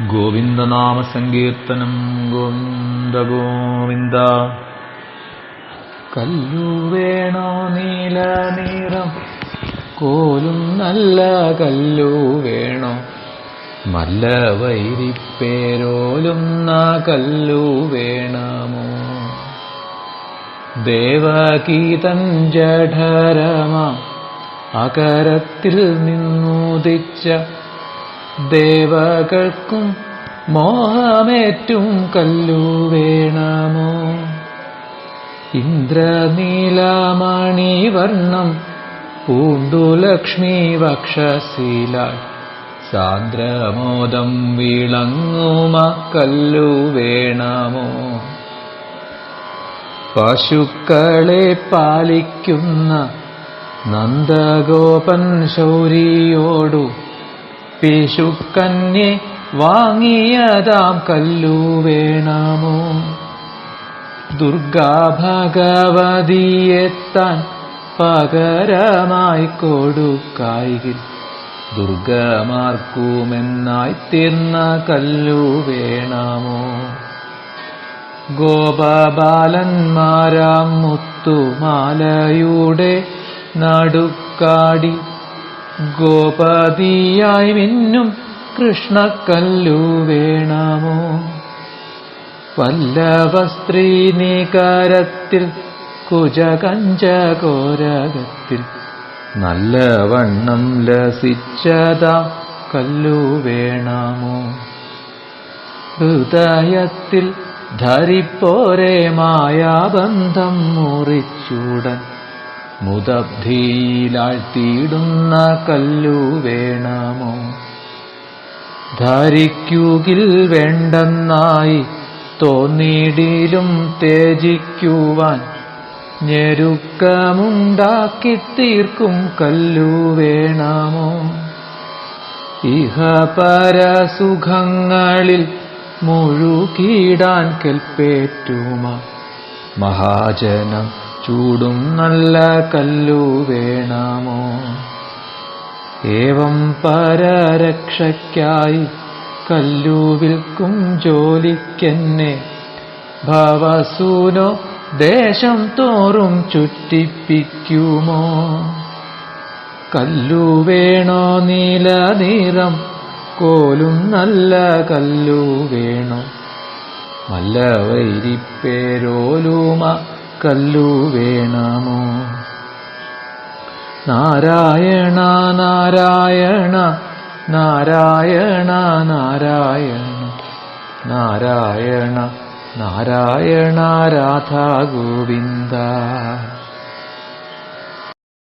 ഗോവിന്ദനാമസങ്കീർത്തനം. ഗോവിന്ദ ഗോവിന്ദ. കല്ലു വേണോ നീല നിറം കോലും നല്ല കല്ലു വേണോ, മല്ല വൈരിപ്പേരോലുന്ന കല്ലു വേണമോ. ദേവകീതൻ ജഠരമാം അകരത്തിൽ നിന്നുദിച്ച ദേവകൾക്കും മോഹമേറ്റും കല്ലു വേണമോ. ഇന്ദ്രനീലമണിവർണ്ണം പൂണ്ടു ലക്ഷ്മി വക്ഷശീലായി സാന്ദ്രമോദം വിളങ്ങുമ കല്ലു വേണമോ. പശുക്കളെ പാലിക്കുന്ന നന്ദഗോപൻ ശൗരിയോടു പിശുക്കന്യെ വാങ്ങിയതാം കല്ലു വേണമോ. ദുർഗാ ഭഗവതിയെത്താൻ പകരമായി കൊടുക്കായിൽ ദുർഗമാർക്കുമെന്നായി തീർന്ന കല്ലു വേണമോ. ഗോപബാലന്മാരാം മുത്തുമാലയുടെ നടുക്കാടി ഗോപതിയായി മിന്നും കൃഷ്ണക്കല്ലു വേണമോ. വല്ലഭസ്ത്രീനികരത്തിൽ കുജകഞ്ചകോരകത്തിൽ നല്ലവണ്ണം ലസിച്ചതാം കല്ലു വേണമോ. ഹൃദയത്തിൽ ധരിപ്പോരെ മായാബന്ധം മുറിച്ചൂടൻ മുദബ്ധിയിലാഴ്ത്തിയിടുന്ന കല്ലു വേണമോ. ധരിക്കുകിൽ വേണ്ടെന്നായി തോന്നിയിടിലും ത്യജിക്കുവാൻ ഞെരുക്കമുണ്ടാക്കി തീർക്കും കല്ലു വേണമോ. ഇഹപരസുഖങ്ങളിൽ മുഴുകിടാൻ കെൽപ്പേറ്റുമ മഹാജനം ചൂടും നല്ല കല്ലു വേണമോ. ഏവം പരരക്ഷയ്ക്കായി കല്ലു വിൽക്കും ജോലിക്കെന്നെ ഭവസൂനോ ദേശം തോറും ചുറ്റിപ്പിക്കുമോ. കല്ലു വേണോ നീല നിറം കോലും നല്ല കല്ലു വേണോ, മല്ല വൈരിപ്പേരോലുമ കല്ലു വേണമോ. നാരായണ നാരായണ നാരായണ നാരായണ നാരായണ നാരായണ രാധാ ഗോവിന്ദ.